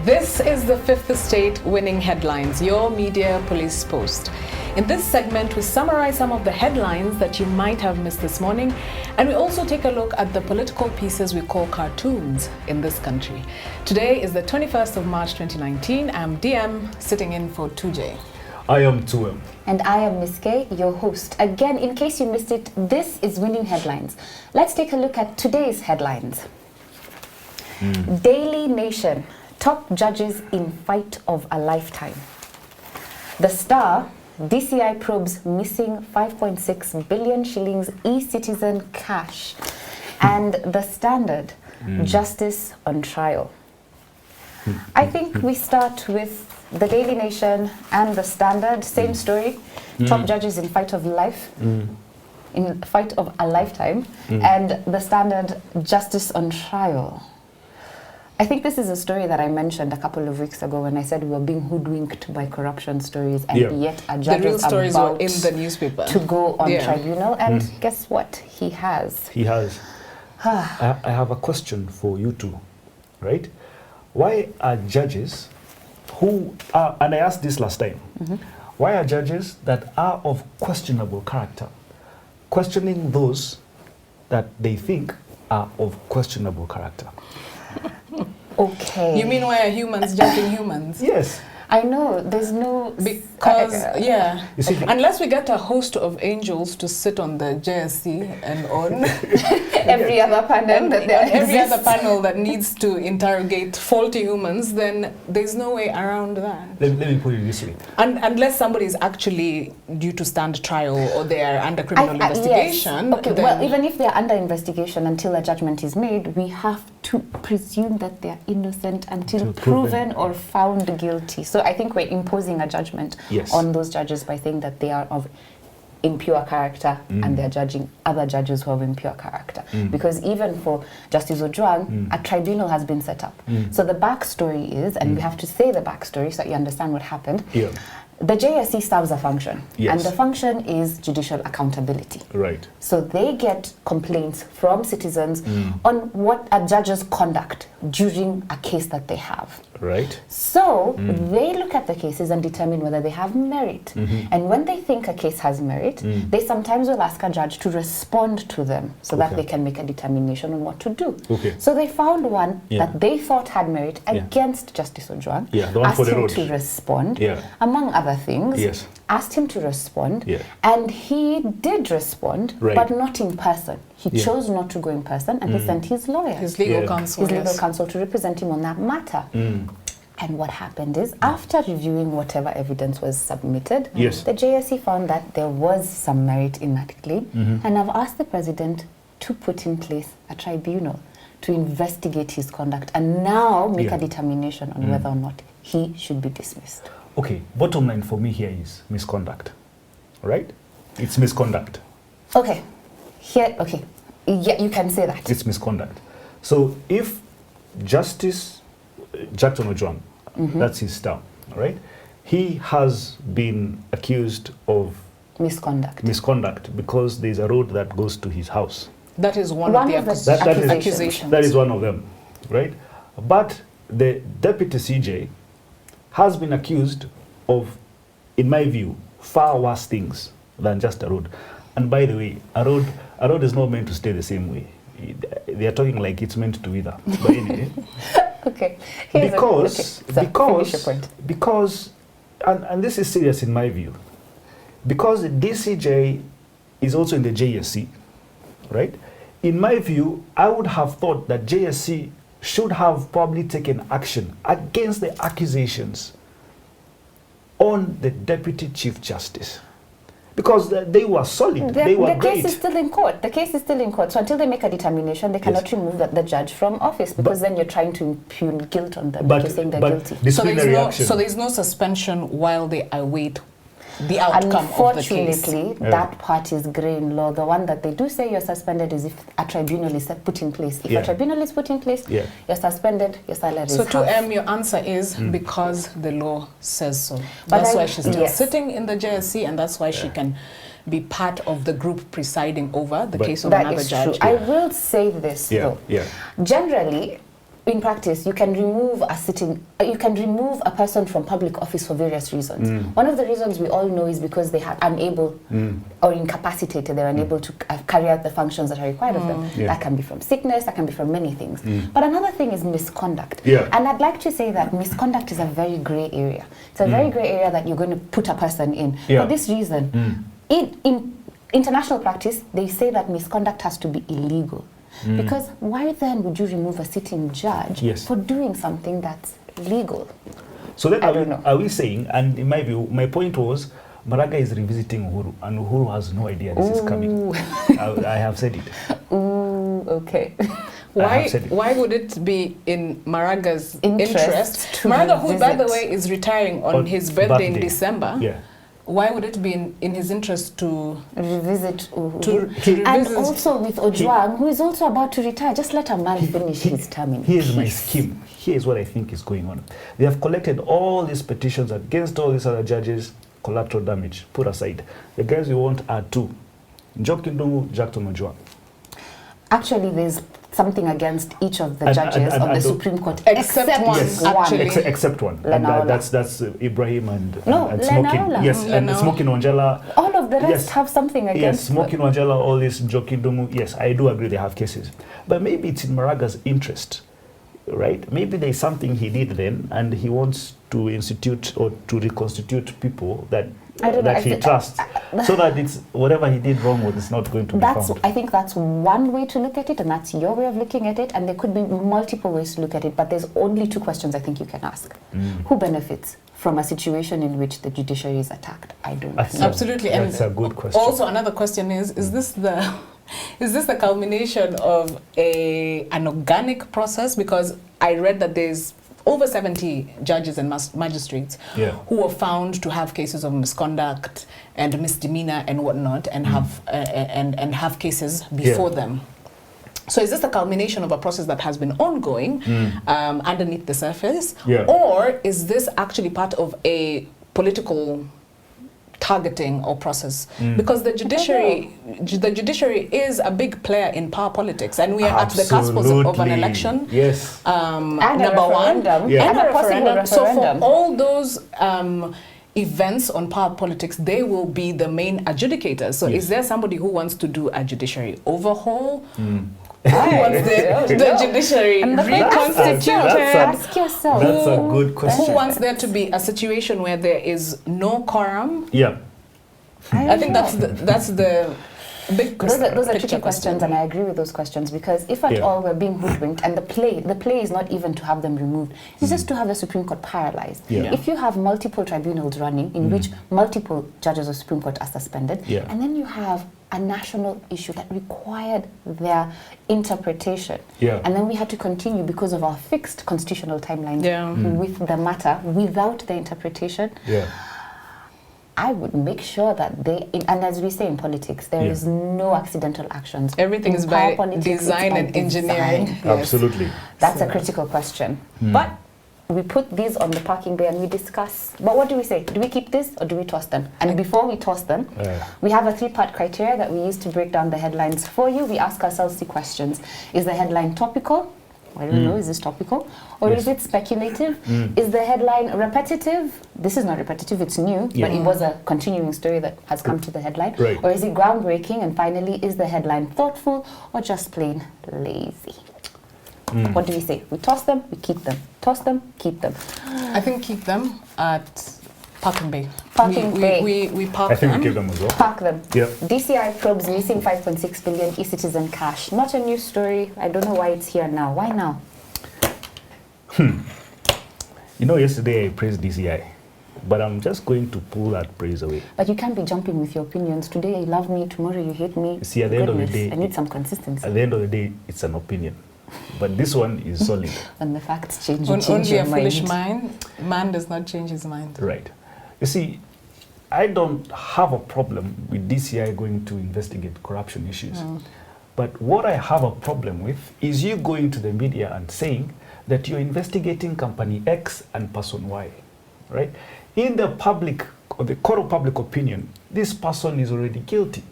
This is the Fifth Estate Winning Headlines, your media police post. In this segment, we summarize some of the headlines that you might have missed this morning, and we also take a look at the political pieces we call cartoons in this country. Today is the 21st of March 2019. I'm DM, sitting in for 2J. I am 2M. And I am Miss K, your host. Again, in case you missed it, this is Winning Headlines. Let's take a look at today's headlines. Daily Nation. Top judges in fight of a lifetime. The Star, DCI probes missing 5.6 billion shillings e-citizen cash. And The Standard, justice on trial. I think we start with the Daily Nation and The Standard, same story. Top judges in fight of life, in fight of a lifetime. And The Standard, justice on trial. I think this is a story that I mentioned a couple of weeks ago when I said we were being hoodwinked by corruption stories, and yet a judge was about in the newspaper to go on tribunal, and guess what? He has. He has. I have a question for you two, right? Why are judges who are, and I asked this last time, why are judges that are of questionable character questioning those that they think are of questionable character? Okay. You mean why are humans judging humans? Yes. I know, there's no... Because, you see, unless we get a host of angels to sit on the JSC and on every other panel that needs to interrogate faulty humans, then there's no way around that. Let me put it this way. Unless somebody is actually due to stand trial or they are under criminal investigation. Yes. Okay, well, even if they're under investigation until a judgment is made, we have to presume that they're innocent until proven or found guilty. So I think we're imposing a judgment on those judges by saying that they are of impure character and they're judging other judges who have impure character. Because even for Justice Ojwang, a tribunal has been set up. So the backstory is, and we have to say the backstory so that you understand what happened. The JSC serves a function, and the function is judicial accountability. Right. So they get complaints from citizens on what a judge's conduct during a case that they have. Right. So they look at the cases and determine whether they have merit. And when they think a case has merit, they sometimes will ask a judge to respond to them so that they can make a determination on what to do. So they found one that they thought had merit against Justice Ojwang, asked him to respond, among other things, asked him to respond, and he did respond, but not in person. He chose not to go in person, and he sent his lawyer, his legal counsel, to represent him on that matter. And what happened is, after reviewing whatever evidence was submitted, the JSC found that there was some merit in that claim, and I've asked the president to put in place a tribunal to investigate his conduct and now make a determination on whether or not he should be dismissed. Okay, bottom line for me here is misconduct, right? It's misconduct. Okay, you can say that. It's misconduct. So if Justice Jackson Ojwang, that's his term, right? He has been accused of misconduct because there's a road that goes to his house. That is one of the accusations. That is one of them, right? But the deputy CJ has been accused of, in my view, far worse things than just a road. And by the way, a road is not meant to stay the same way. They are talking like it's meant to wither. But anyway, because and this is serious in my view, because the DCJ is also in the JSC, right? In my view, I would have thought that JSC should have probably taken action against the accusations on the Deputy Chief Justice. Because they were solid, they were great. The case is still in court. The case is still in court. So until they make a determination, they cannot remove the judge from office, because then you're trying to impugn guilt on them. But you're saying they're guilty. So there's no suspension while they await the outcome of the case. Unfortunately, that part is grey in law. The one that they do say you're suspended is if a tribunal is put in place. If a tribunal is put in place, you're suspended, your salary is half. So to your answer is because the law says so. That's why she's still sitting in the JSC, and that's why she can be part of the group presiding over the case of another judge. True. I will say this though. Generally, in practice, you can remove a person from public office for various reasons. One of the reasons we all know is because they are unable or incapacitated, they're unable to carry out the functions that are required of them. Yeah. That can be from sickness, that can be from many things. But another thing is misconduct. Yeah. And I'd like to say that misconduct is a very grey area. It's a very grey area that you're going to put a person in. Yeah. For this reason, in international practice, they say that misconduct has to be illegal. Because why then would you remove a sitting judge for doing something that's legal? So then are we saying, and in my view, my point was, MARAGA is revisiting UHURU, and UHURU has no idea this is coming. I have said it. Ooh, okay. Why would it be in MARAGA's interest? MARAGA, who, by the way, is retiring on his birthday in December. Yeah. Why would it be in his interest to revisit UHURU? And also with Ojwang, who is also about to retire, just let a man finish his term in Here's peace. my scheme. Here's what I think is going on. They have collected all these petitions against all these other judges, collateral damage, put aside. The guys we want are two. Njoki Ndungu, Jackson Ojwang. Actually, there's something against each of the judges of the Supreme Court, except one. Yes, actually. Except one. And that's Ibrahim and Smoking. Yes, and Smoking Wanjala. All of the rest have something against. Yes, Smoking Wanjala, all this Njoki Ndungu. Yes, I do agree they have cases. But maybe it's in MARAGA's interest, right? Maybe there's something he did then and he wants to institute or to reconstitute people that he trusts, so that it's whatever he did wrong with is not going to be found. I think that's one way to look at it, and that's your way of looking at it, and there could be multiple ways to look at it, but there's only two questions I think you can ask. Who benefits from a situation in which the judiciary is attacked? I don't know. Absolutely. That's a good question. Also, another question is this the culmination of an organic process? Because I read that there's over 70 judges and magistrates who were found to have cases of misconduct and misdemeanor and whatnot, and have cases before them. So is this the culmination of a process that has been ongoing underneath the surface, or is this actually part of a political targeting or process? Because the judiciary is a big player in power politics, and we are at the cusp of an election. Yes. And number one, and a referendum. So for all those events on power politics, they will be the main adjudicators. So is there somebody who wants to do a judiciary overhaul? Who wants the judiciary reconstituted? Ask yourself. That's a good question. Who wants there to be a situation where there is no quorum? Yeah. I think that's the big question. Those are tricky questions, and I agree with those questions, because if at all we're being hoodwinked, and the play is not even to have them removed, it's just to have the Supreme Court paralyzed. If you have multiple tribunals running in which multiple judges of Supreme Court are suspended, and then you have a national issue that required their interpretation, and then we had to continue because of our fixed constitutional timeline with the matter without the interpretation, I would make sure that and as we say in politics, there is no accidental actions. Everything is by design and engineering. Yes. Absolutely. That's a critical question. But we put these on the parking bay and we discuss. But what do we say? Do we keep this or do we toss them? And before we toss them, we have a 3-part criteria that we use to break down the headlines for you. We ask ourselves the questions. Is the headline topical? I don't know, is this topical? Or is it speculative? Is the headline repetitive? This is not repetitive, it's new, but it was a continuing story that has come to the headline. Or is it groundbreaking? And finally, is the headline thoughtful or just plain lazy? What do we say? We toss them, we keep them. Toss them, keep them. I think keep them at Parking Bay. We park them. I think we keep them as well. Park them. Yeah. DCI probes missing 5.6 billion e-citizen cash. Not a new story. I don't know why it's here now. Why now? You know, yesterday I praised DCI, but I'm just going to pull that praise away. But you can't be jumping with your opinions. Today you love me, tomorrow you hate me. See, at the end of the day, I need some consistency. At the end of the day, it's an opinion. But this one is solid. When the facts change, you change only your a foolish man does not change his mind. Right. You see, I don't have a problem with DCI going to investigate corruption issues. But what I have a problem with is you going to the media and saying that you're investigating company X and person Y, right? In the public, or the court of public opinion, this person is already guilty.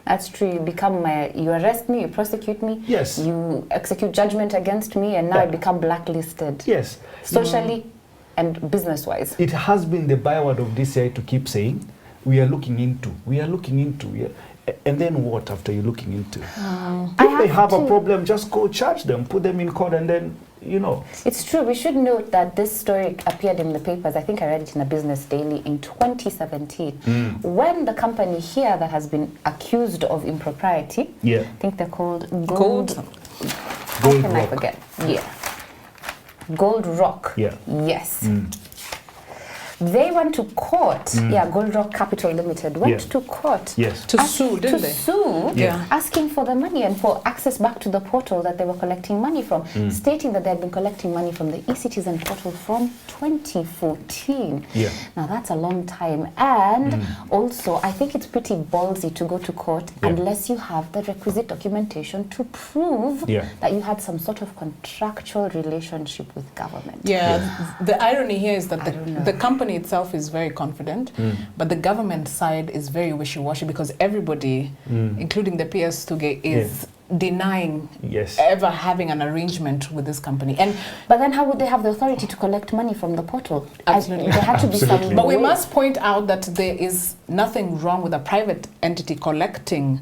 That's true. You become you arrest me, you prosecute me, Yes. you execute judgment against me, and now I Yeah. become blacklisted. Yes. Socially and business-wise. It has been the byword of DCI to keep saying, we are looking into, and then what after you're looking into? If they have a problem, just go charge them, put them in court, and then, It's true. We should note that this story appeared in the papers. I think I read it in a Business Daily in 2017. When the company here that has been accused of impropriety, I think they're called Gold. How can I forget? Yeah. Gold Rock. Yeah. Yes. They went to court. Gold Rock Capital Limited went to court. Yes. To sue, didn't they? Asking for the money and for access back to the portal that they were collecting money from, stating that they had been collecting money from the e-Citizen portal from 2014. Now that's a long time, and also I think it's pretty ballsy to go to court unless you have the requisite documentation to prove that you had some sort of contractual relationship with government. The irony here is that the company itself is very confident, but the government side is very wishy-washy because everybody, including the PS Tuge, is denying ever having an arrangement with this company. But then how would they have the authority to collect money from the portal? Absolutely. There had to be some But we way. must point out that there is nothing wrong with a private entity collecting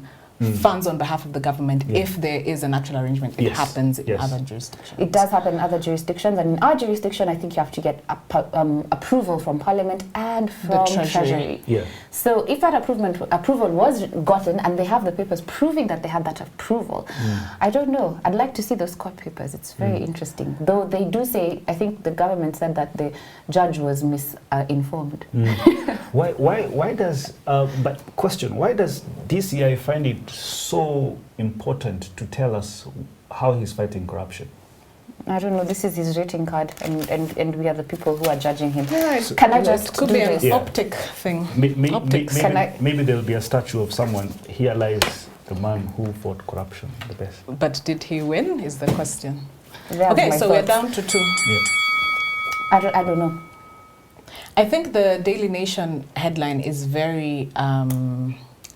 funds on behalf of the government if there is an actual arrangement. It happens in other jurisdictions. It does happen in other jurisdictions, and in our jurisdiction, I think you have to get approval from Parliament and from the Treasury. So if that approval was gotten, and they have the papers proving that they had that approval, I don't know. I'd like to see those court papers. It's very interesting. Though they do say, I think the government said that the judge was misinformed. Why does, but question, why does DCI find it so important to tell us how he's fighting corruption? I don't know. This is his rating card, and we are the people who are judging him. So can I just it could do be this? an optic thing. Optics. Maybe there'll be a statue of someone. Here lies the man who fought corruption the best. But did he win is the question. There's Okay, my so we're thoughts. down to 2. I don't know. I think the Daily Nation headline is very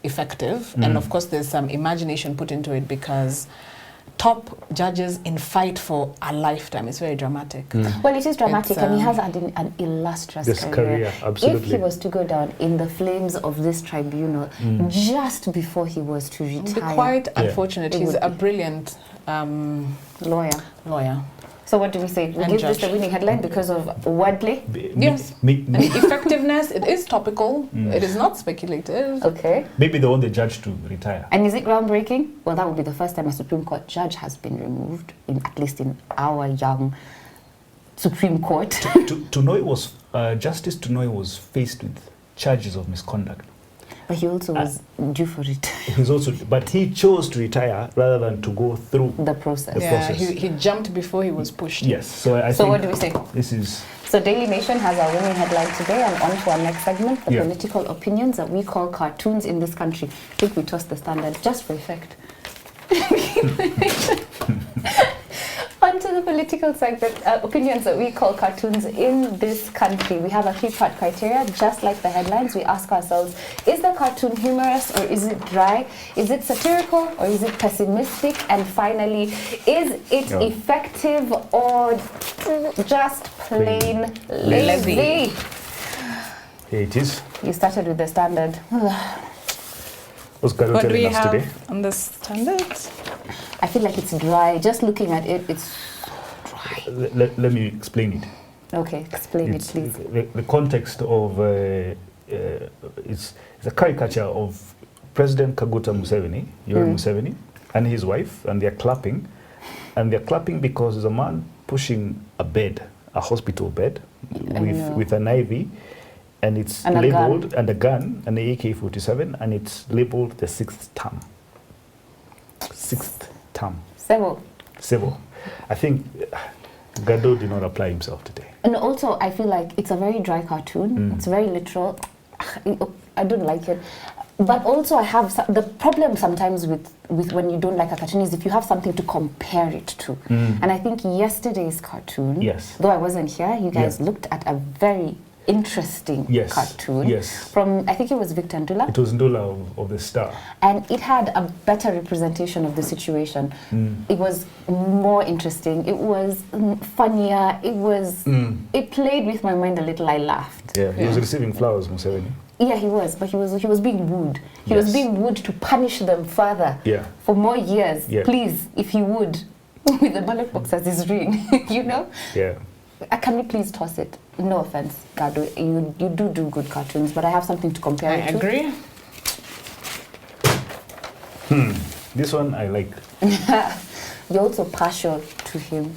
effective, and of course there's some imagination put into it because top judges in fight for a lifetime. It's very dramatic. Well, it is dramatic, and he has had an illustrious career. Absolutely. If he was to go down in the flames of this tribunal just before he was to It would retire, be quite unfortunate. It He's would a be. brilliant lawyer. So what do we say? We And give judge. this the winning headline because of wordplay? Yes. And effectiveness, it is topical. It is not speculative. Okay. Maybe they want the judge to retire. And is it groundbreaking? Well, that would be the first time a Supreme Court judge has been removed, at least in our young Supreme Court. Justice Tunoi was faced with charges of misconduct. But he also was due for it. But he chose to retire rather than to go through the process. He jumped before he was pushed. Yes. So I think. So what do we say? This is. So Daily Nation has our winning headline today, and on to our next segment, the political opinions that we call cartoons in this country. I think we tossed the Standard just for effect. On to the political segment, opinions that we call cartoons in this country. We have a 3-part criteria, just like the headlines. We ask ourselves, is the cartoon humorous or is it dry? Is it satirical or is it pessimistic? And finally, is it effective or just plain lazy? Here it is. You started with the Standard. What's Garo What do we telling us have today? on the Standard? I feel like it's dry. Just looking at it, it's dry. Let me explain it. Okay, explain it, please. The context of it's a caricature of President Kaguta Museveni, Yoweri Museveni, and his wife, and they're clapping. And they're clapping because there's a man pushing a bed, a hospital bed, with an IV, and it's labeled, and a gun, and the AK-47, and it's labeled the 6th term. 6th term. Civil. I think Gado did not apply himself today. And also, I feel like it's a very dry cartoon. It's very literal. I don't like it. But also, I have the problem sometimes with when you don't like a cartoon is if you have something to compare it to. And I think yesterday's cartoon, though I wasn't here, you guys looked at a very interesting Yes, cartoon yes. from, I think it was Victor Ndula. It was Ndula of the Star. And it had a better representation of the situation. It was more interesting. It was funnier. It was. It played with my mind a little. I laughed. Yeah, he was receiving flowers, Museveni. Yeah, he was, but he was being wooed. He was being wooed to punish them further. Yeah. For more years. Yeah. Please, if he would, with the ballot box as his ring, you know. Yeah. Can we please toss it? No offense, Gado. You do good cartoons, but I have something to compare it to. I agree. This one I like. You're also partial to him.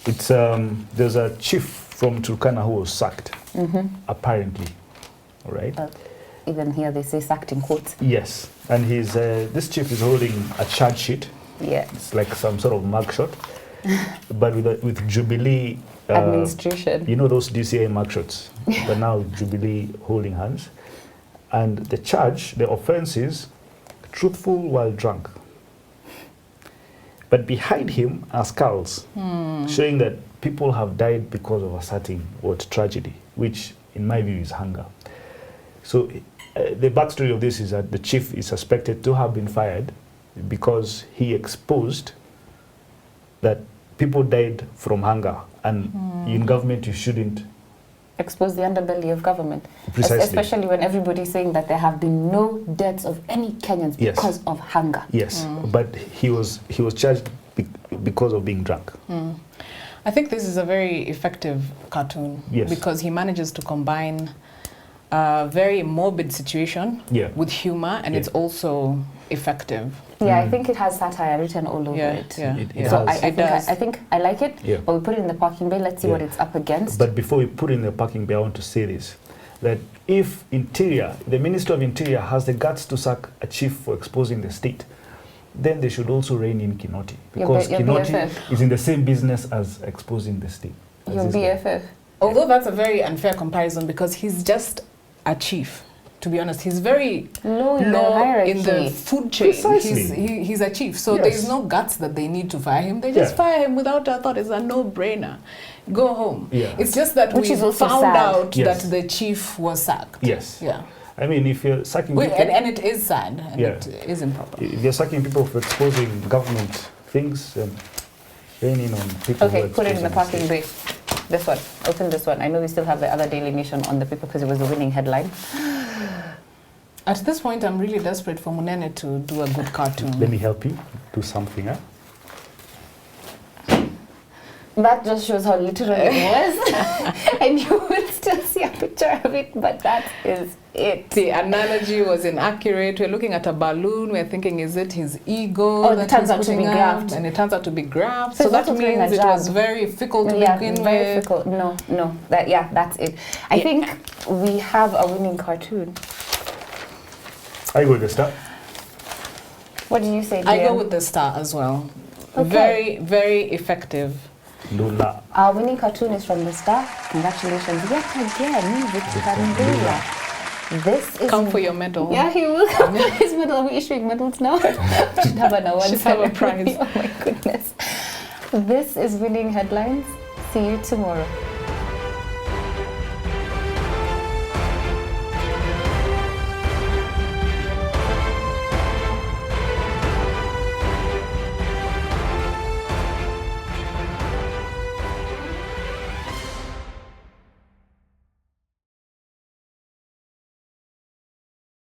It's there's a chief from Turkana who was sacked, apparently. All right. Even here they say sacked in quotes. Yes, and he's this chief is holding a charge sheet. Yeah. It's like some sort of mugshot, but with Jubilee Administration. You know those DCA mugshots, but now Jubilee holding hands, and the charge, the offence is truthful while drunk. But behind him are skulls, showing that people have died because of a certain tragedy, which in my view is hunger. So the backstory of this is that the chief is suspected to have been fired because he exposed that people died from hunger, and in government you shouldn't expose the underbelly of government. Precisely. Especially when everybody's saying that there have been no deaths of any Kenyans because of hunger. Yes, but he was charged because of being drunk. I think this is a very effective cartoon because he manages to combine a very morbid situation with humor, and it's also effective. Yeah, I think it has satire written all over it. So I think I like it, but we put it in the parking bay. Let's see what it's up against. But before we put it in the parking bay, I want to say this, that if Interior, the Minister of Interior has the guts to sack a chief for exposing the state, then they should also rein in Kinoti, because your Kinoti BFF. is in the same business as exposing the state. Your BFF. Although that's a very unfair comparison because he's just a chief. To be honest, he's very low in the food chain. Precisely. He's a chief, so there's no guts that they need to fire him. They just fire him without a thought. It's a no-brainer. Go home. It's just that we found out that the chief was sacked. Yes. Yeah. I mean, if you're sacking people... And it is sad, and it is improper. If you're sacking people for exposing government things, rein in on people who are put it in the parking state. bay. This one. Open this one. I know we still have the other Daily Nation on the paper because it was the winning headline. At this point, I'm really desperate for Munene to do a good cartoon. Let me help you do something, huh? That just shows how literal it was. And you will still see a picture of it, but that is it. The analogy was inaccurate. We're looking at a balloon. We're thinking, is it his ego that turns out to be graft? And it turns out to be graft. So that means it was very fickle to begin with. Very fickle. No. That's it. I think we have a winning cartoon. I go with the Star. What do you say, I go with the Star as well. Okay. Very, very effective. Lula. Our winning cartoon is from the Star. Congratulations yet again, Victor Ndula. This is... Come for your medal. Yeah, he will come for his medal. Are we issuing medals now? Should have an award. Should have a prize. Oh my goodness. This is Winning Headlines. See you tomorrow.